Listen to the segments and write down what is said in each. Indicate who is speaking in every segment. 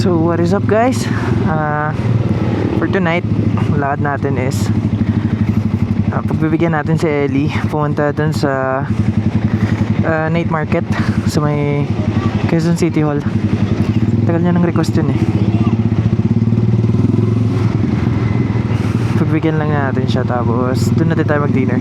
Speaker 1: So what is up guys? For tonight, lakad natin is pagbibigyan natin si Ellie. Pumunta dun sa night market sa may Quezon City Hall. Tagal niya ng request yun eh. Pagbigyan lang natin siya, tapos dun natin tayo mag dinner.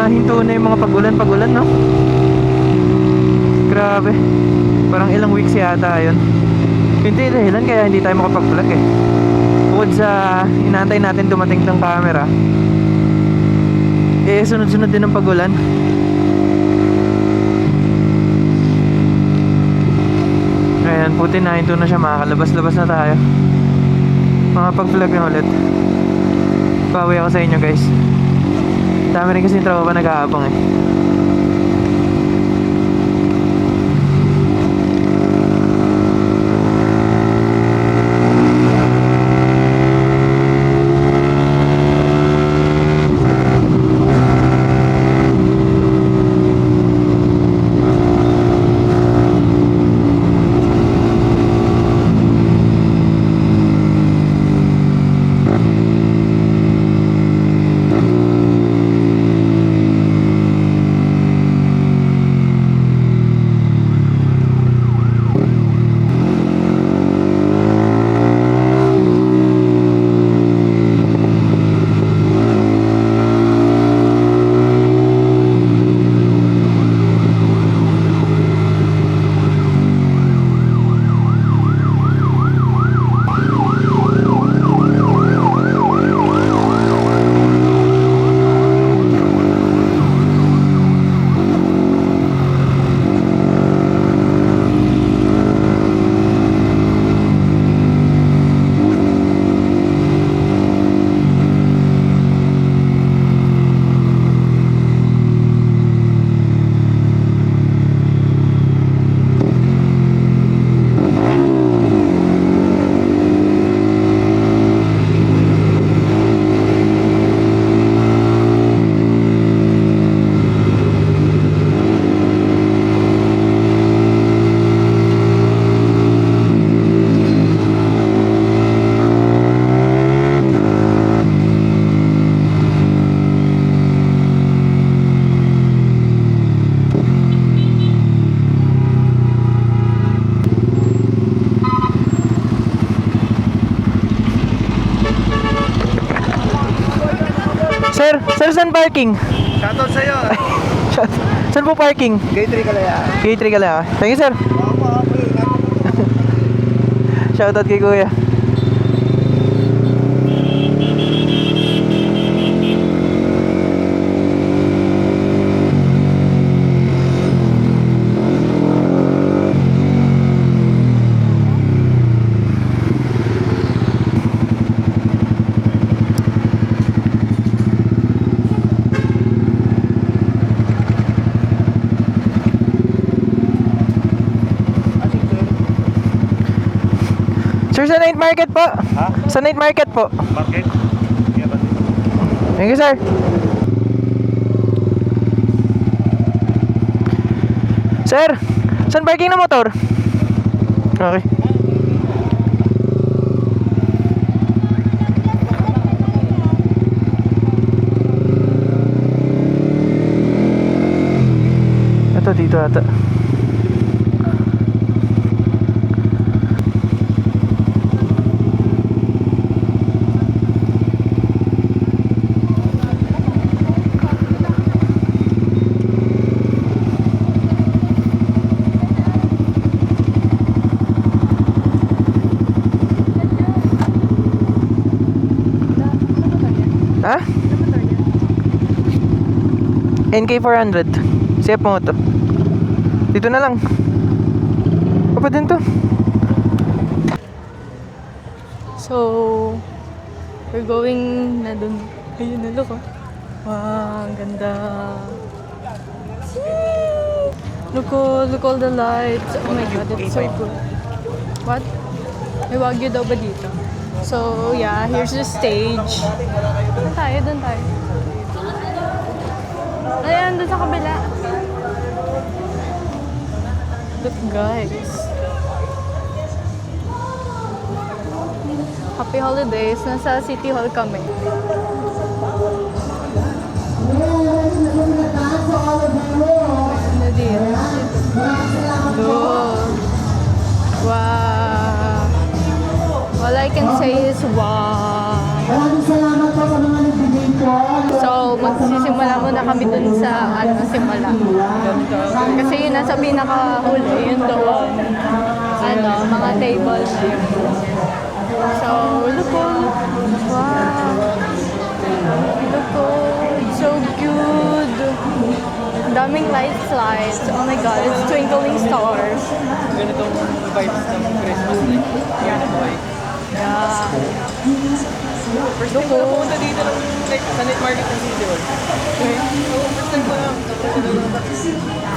Speaker 1: Hinto na yung mga pagulan, no? Grabe. Parang ilang weeks yata yun. Hindi dahilan kaya hindi tayo makapag-vlog eh. Bukod sa inaantay natin dumating ng camera, eh sunod-sunod din ng pagulan. Ayan, puti na, hinto na siya. Makakalabas-labas na tayo. Makapag-vlog na ulit. Bawi ako sa inyo guys. Dami rin kasi yung tropa nag-aabang eh. Sir, saan parking?
Speaker 2: Shoutout sa'yo.
Speaker 1: Saan po parking?
Speaker 2: K3 Kalayaan.
Speaker 1: K3 ka lang. Thank you sir. Shoutout kay kuya. Sir, sa night market po.
Speaker 2: Ha?
Speaker 1: Sa night market po.
Speaker 2: Market?
Speaker 1: Thank you, sir. Sir, saan parking na motor? Okay. Ito, dito ata. NK400. Save mo to. Dito na lang. Pa din to.
Speaker 2: So, we're going na dun. Ayun na, look, oh. Wow, ang ganda. Look all the lights. Oh my god, it's so good. What? May wagyu daw ba dito? So, yeah, here's the stage. Doon tayo. Ayan, doon sa kabila. Look, guys. Happy holidays. Nasa City Hall kami. Ano dito? Look. Wow. All I can say is wow.
Speaker 3: Maraming salamat po sa mga nagbigay po.
Speaker 2: So, magsisimula muna kami dun sa simula. Kasi yun nasa pinakahuli, yun doon. Mga table na yun. So, look po. Wow. Look po. It's so good. Ang daming lights. Oh my god, it's twinkling stars.
Speaker 1: Ganitong vibes ng Christmas light.
Speaker 2: Yeah.
Speaker 1: First time ko na pumunta dito ng sa night market ng City Hall. First time ko na.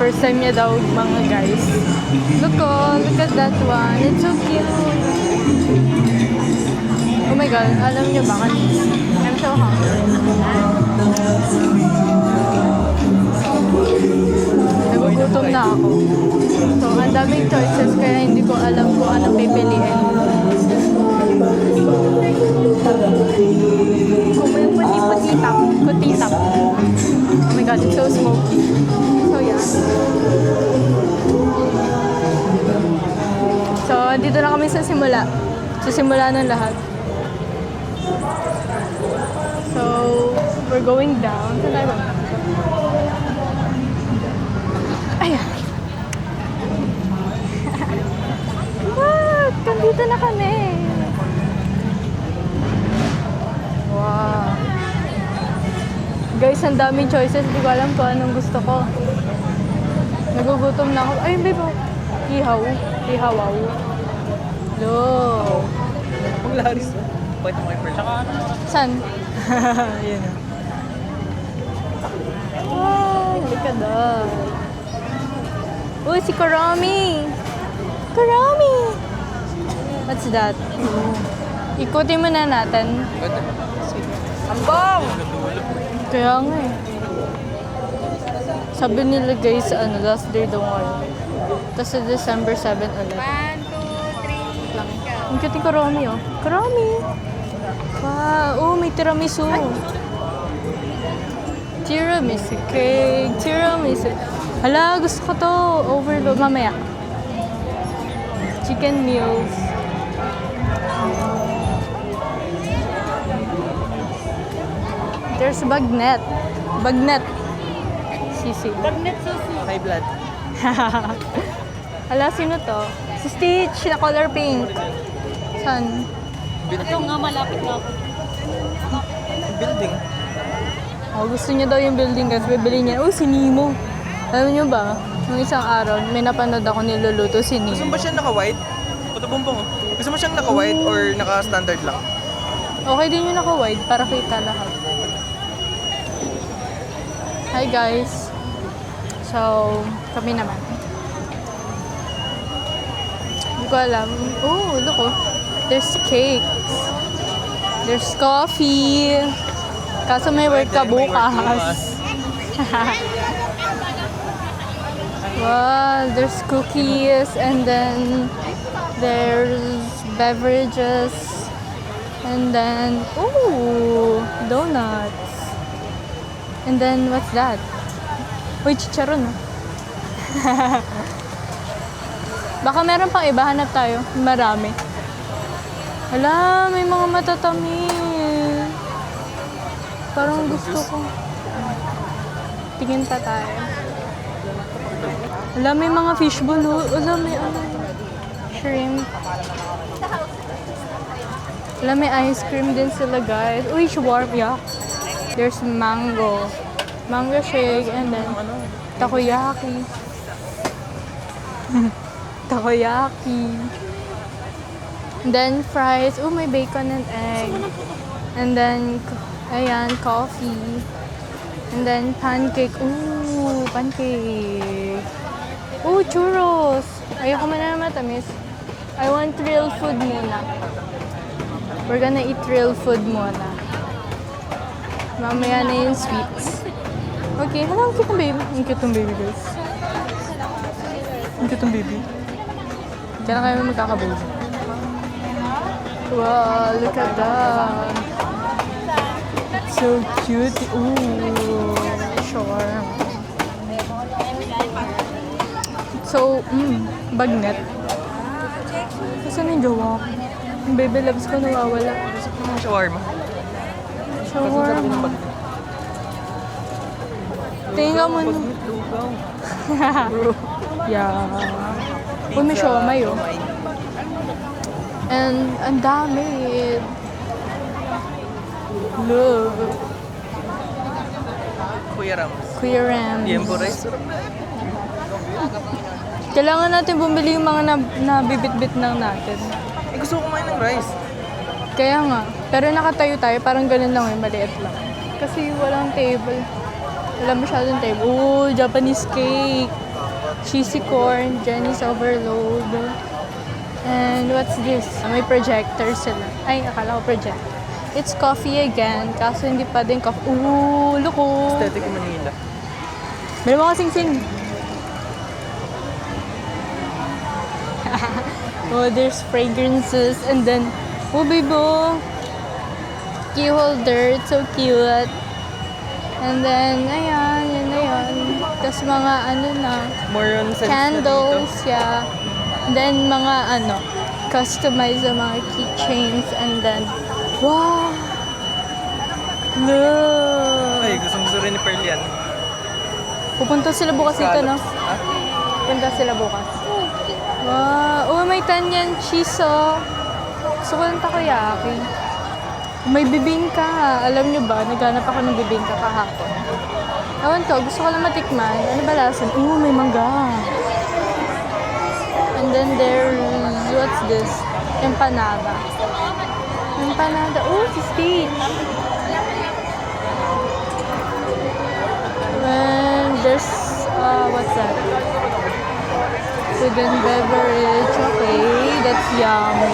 Speaker 2: First time niya daw, mga guys. Look at that one. It's so cute. Oh my god, alam niyo ba? I'm so hungry. Nagugutom na ako. So, ang daming choices kaya hindi ko alam kung anong pipiliin. Kung may kutitap. Oh my god, it's so smoky. So, yeah. So, dito na kami sa simula. Sa simula ng lahat. So, we're going down. Saan tayo ba? Ayan. What? Kandito na kami. Wow. Guys, ang daming choices. Hindi ko alam kung anong gusto ko. Nagugutom na ako. Ayun, babe. Ihawaw. Look.
Speaker 1: Ang laris mo. Pwede mo i-perch. Tsaka ano?
Speaker 2: San? Yan na. Wow, look at that. Uy, si Kurami! What's that? Ikutin mo na natin.
Speaker 1: Pwede. Ambang!
Speaker 2: Kaya nga eh. Sabi nila guys, last day daw ngayon. Tapos sa December 7 ulit. 1, 2, 3, lang. Ang cute ni Kurami, oh. Kurami! Wow! Oh, may tiramisu. Tiramisu cake. Hala, gusto ko to. Overload. Mamaya. Chicken meals. There's bagnet. Sisi.
Speaker 1: High blood.
Speaker 2: Hala, sino to? Si Stitch na color pink. Saan?
Speaker 4: Ito nga, malapit na ako.
Speaker 1: Building.
Speaker 2: Oh, gusto niya daw yung building guys. Bibili niya. Oh, si Nemo. Alam niyo ba? Nung isang araw, may napanood ako niluluto si
Speaker 1: Gusto mo
Speaker 2: Nemo.
Speaker 1: ba siya naka-white? Patubumbong oh. Gusto mo siyang naka-white or naka-standard lang?
Speaker 2: Okay din yung naka-wide para kita lahat. Hi guys. So, kami naman. Hindi ko alam. Oh, look oh. There's cakes. There's coffee. Kaso may work ka bukas. Wow, there's cookies and then there's beverages and then donuts. And then what's that? Uy, chicharon ah. Baka meron pang iba, hanap tayo. Marami. Hala, may mga matatamis. Parang gusto ko. Tingin pa tayo. Hala, may mga fishbowl. Hala, may shrimp. Hala, may ice cream din sila, guys. Uy, shawarma. Yeah. There's mango. mango shake, and then takoyaki. Takoyaki. And then fries. Oh, may bacon and egg. And then, ayan, coffee. And then pancake. Ooh, pancake. Ooh, churros. Ayoko muna na matamis. I want real food muna. We're gonna eat real food muna. Mamaya na yung sweets. Okay, hala, ang cute ng baby. Ang cute ng baby, guys. Ang cute ng baby. Diyan na kayo magkakababy. Wow, look at that. So cute. Ooh, sure. So, bagnet. Kasi yung jowa ko. Yung baby loves ko nawawala.
Speaker 1: Shawarma.
Speaker 2: Shawarma. Tingnan mo. Yeah. Uy, may siomay, oh. And ang dami. Look.
Speaker 1: Kuya Rams.
Speaker 2: Kuya Rams.
Speaker 1: Tiempo rice.
Speaker 2: Kailangan natin bumili yung mga nabibit-bit lang natin.
Speaker 1: Eh, gusto ko kumain ng rice.
Speaker 2: Kaya nga. Pero nakatayo tayo, parang ganun lang eh, maliit lang. Kasi walang table. Wala masyadong table. Ooh, Japanese cake. Cheesy corn, Jenny's overload. And what's this? May projector sila. Ay, akala ko project. It's coffee again, kaso hindi pa din coffee. Ooh, look oh.
Speaker 1: Aesthetic Manila.
Speaker 2: Meron mga sing-sing. Oh, there's fragrances and then, oh baby, key holder, it's so cute. And then, ayan, yun na yun. Tapos mga ano na,
Speaker 1: More on sense
Speaker 2: candles, yeah. And then mga ano, customize the mga keychains and then, wow! Look!
Speaker 1: Ay, gusto rin ni Pearl yan.
Speaker 2: Pupunta sila bukas dito, no?
Speaker 1: Ha?
Speaker 2: Pupunta sila bukas. Wow! Oh, may tanyan cheese, oh. Gusto ko ng takoyaki. May bibingka. Alam nyo ba, naghanap ako ng bibingka kahapon. Ewan ko, gusto ko lang matikman. Ano ba lasan? Oh, may mangga. And then there's, what's this? Empanada. Empanada. Oh, si Stitch. And there's, what's that? Food and beverage. Okay, that's yummy.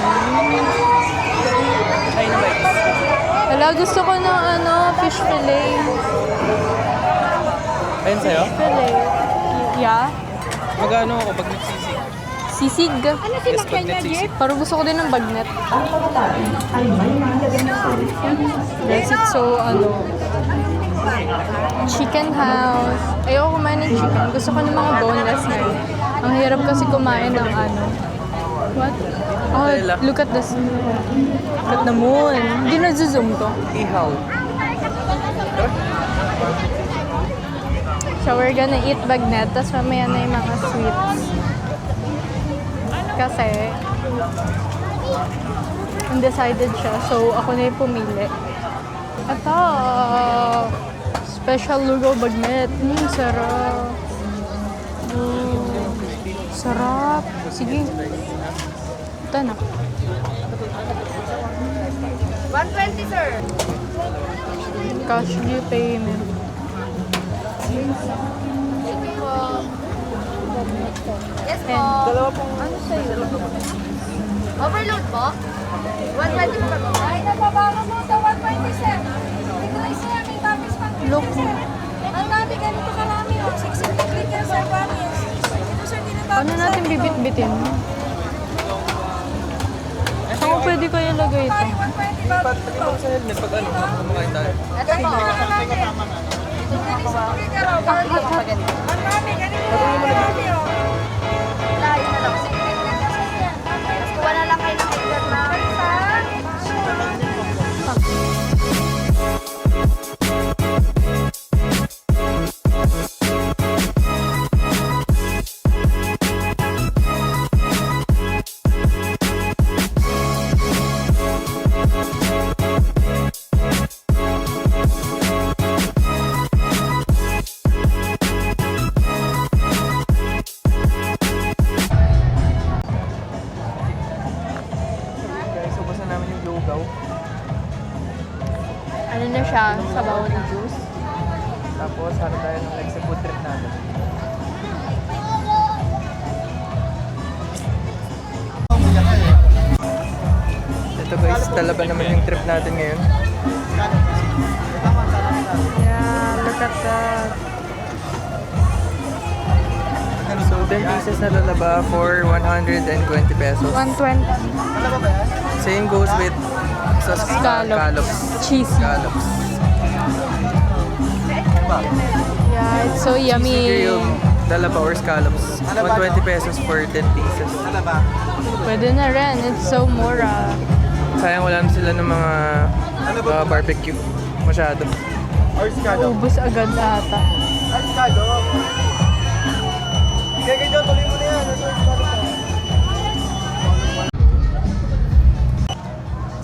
Speaker 1: Ay, na rice.
Speaker 2: Wala, gusto ko ng ano, fish fillet.
Speaker 1: Ayun sa'yo?
Speaker 2: Fillet. Yeah?
Speaker 1: Magano ako pag nagsisig?
Speaker 2: Sisig.
Speaker 1: Yes, pag nagsisig.
Speaker 2: Parang gusto ko din ng bagnet. That's it. So, ano, chicken house. Ayoko kumain ng chicken. Gusto ko ng mga boneless ngayon. Ang hirap kasi kumain ng ano. What? Oh, look at this. Look at the moon. Hindi na-zoom to.
Speaker 1: Ihaw.
Speaker 2: So, we're gonna eat bagnet. Tapos mamaya na yung mga sweets. Kasi, undecided siya. So, ako na yung pumili. Ito! Special lugaw bagnet. Sarap. Sarap. Sige. Ito na.
Speaker 4: 120, sir.
Speaker 2: Cash due payment.
Speaker 4: Yes po.
Speaker 1: Dalawa pong
Speaker 2: Ano sa'yo?
Speaker 4: Overload po? 120 po.
Speaker 5: Ay, nababago mo sa 120, sir. Dito lang siya, may tapis pang
Speaker 2: Look.
Speaker 5: Ang dami, ganito karami, oh. 6 clicker, sir, promise. Ito, sir, tinatapos,
Speaker 2: Paano natin bibit-bitin? Saan ko pwede ko ilagay ito?
Speaker 5: 120, bago
Speaker 1: pati
Speaker 5: ito.
Speaker 1: ako sa helmet pag ano, kumakain tayo.
Speaker 4: Ito po.
Speaker 5: Ang dami, ganito karami, oh.
Speaker 4: Layo na lang. Tapos kuha na lang kayo ng order na.
Speaker 2: siya, sabaw na juice.
Speaker 1: Tapos, harap tayo ng like sa food trip natin. Ito guys, Talaba naman yung trip natin ngayon.
Speaker 2: Yeah, look at that.
Speaker 1: So, 10 pieces na Talaba for 120 pesos.
Speaker 2: 120.
Speaker 1: Same goes with sa
Speaker 2: Scallops. Cheesy.
Speaker 1: Scallops.
Speaker 2: Yeah, it's so
Speaker 1: Sige
Speaker 2: yummy.
Speaker 1: yung Talaba or scallops. 120 pesos for 10 pieces.
Speaker 2: Pwede na rin. It's so mura.
Speaker 1: Sayang wala na sila ng mga barbecue. Masyado.
Speaker 2: Ubus agad ata.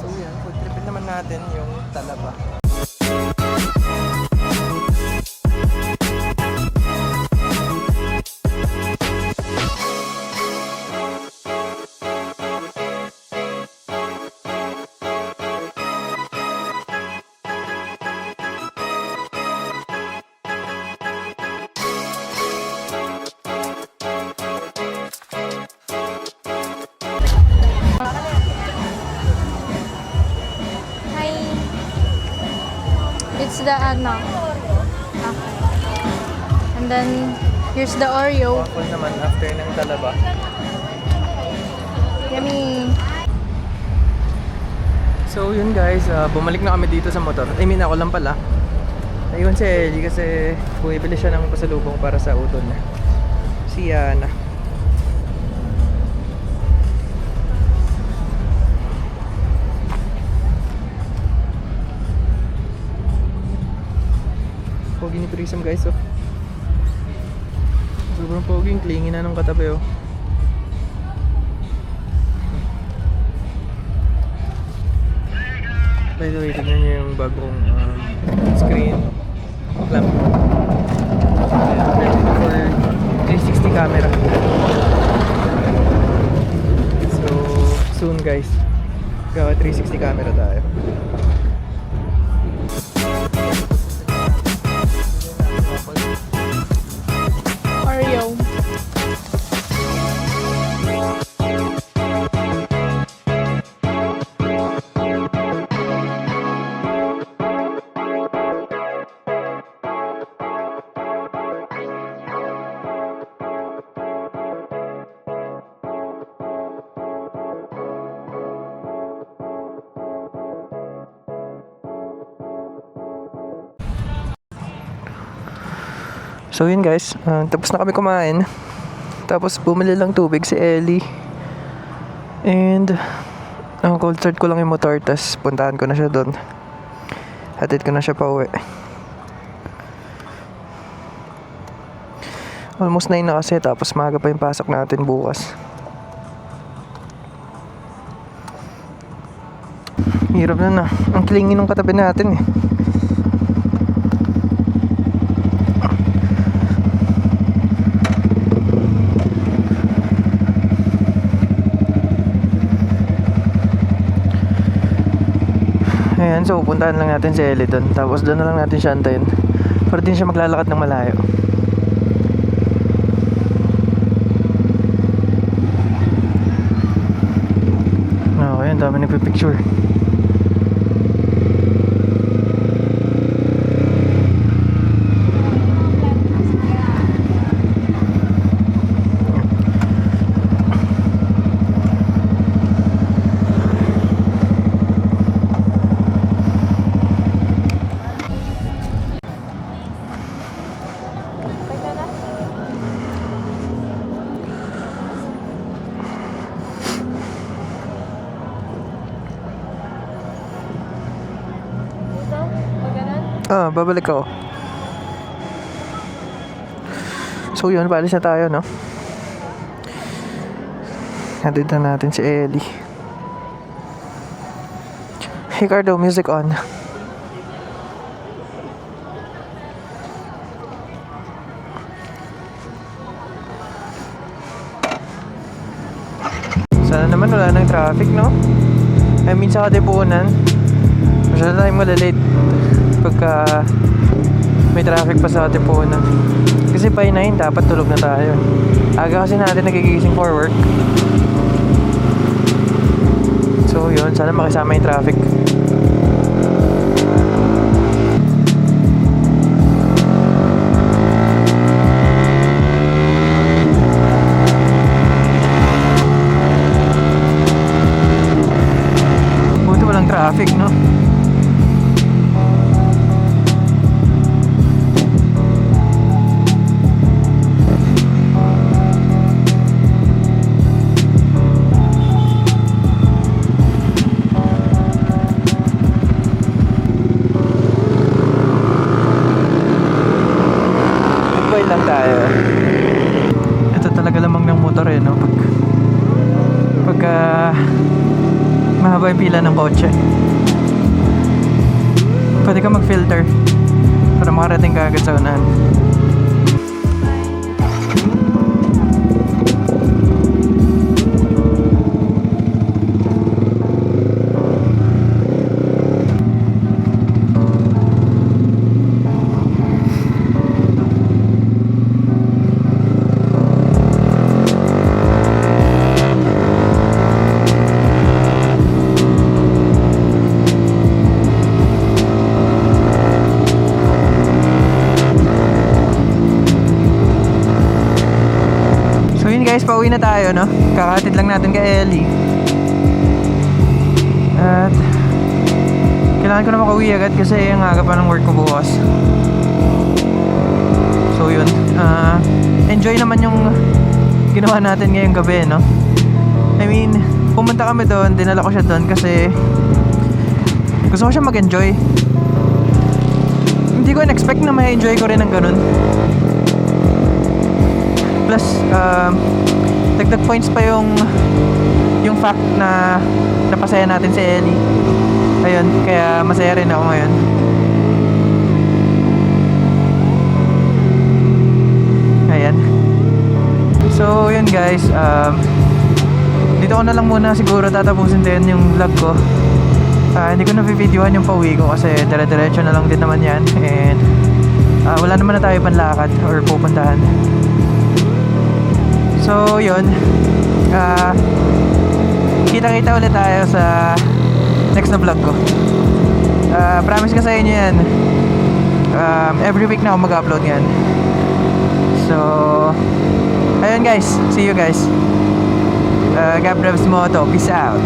Speaker 1: So yan, food tripin naman natin yung Talaba.
Speaker 2: Hi. It's the ano. Okay. And then, here's the Oreo.
Speaker 1: Waffle naman after ng Talaba.
Speaker 2: Yummy.
Speaker 1: So yun guys, bumalik na kami dito sa motor. I mean ako lang pala. Ayun si Ellie kasi bumibili siya ng pasalubong para sa utol niya. Si Yana. Pogi ni Prism guys oh. Sobrang pogi, clingy na nung katabi oh. By the way, tignan niyo yung bagong screen clamp. Ready for 360 camera. So, soon guys, gawa 360 camera tayo.
Speaker 2: Oreo.
Speaker 1: So yun guys, tapos na kami kumain. Tapos bumili lang tubig si Ellie. And cold start ko lang yung motor, tapos puntahan ko na siya doon. Hatid ko na siya pa uwi. Almost 9 na kasi, tapos maaga pa yung pasok natin bukas. Hirap na na. Ang clingy nung katabi natin eh. Ayan, so pupuntahan lang natin si Ellie doon. Tapos doon na lang natin siya antayin. Para din siya maglalakad ng malayo. Okay, ang dami nagpipicture. Babalik ako. So yun, paalis na tayo, no? Hatid na natin si Ellie. Ricardo, music on. Sana naman wala nang traffic, no? I mean, sa Katipunan. Masyado tayong malalate. pagka may traffic pa sa Atipunan. Kasi by 9 dapat tulog na tayo. Aga kasi natin nagigising for work. So yun, sana makisama yung traffic. Buti walang traffic, no? Goodbye lang tayo. Ito talaga lamang ng motor eh, no? Pagka mahaba yung pila ng kotse, pwede ka mag-filter para makarating ka agad sa unahan. So yun guys, pauwi na tayo, no? Kakatid lang natin kay Ellie. At kailangan ko na makauwi agad kasi ang aga pa ng work ko bukas. So yun, enjoy naman yung ginawa natin ngayong gabi, no? I mean, pumunta kami doon, dinala ko siya doon kasi gusto ko siya mag-enjoy. Hindi ko in-expect na may enjoy ko rin ng ganun. Plus, dagdag points pa yung fact na napasaya natin si Ellie. Ayun, kaya masaya rin ako ngayon. Ayan. So, yun guys, dito ko na lang muna siguro tatapusin din yung vlog ko. Hindi ko na-videohan yung pauwi ko kasi dire-diretso na lang din naman yan. And wala naman na tayo panlakad or pupuntahan. So yun, kita-kita ulit tayo sa next na vlog ko. Promise ko sa inyo yan, every week na ako mag-upload yan. So ayun guys, see you guys. Gabrevs Moto, peace out.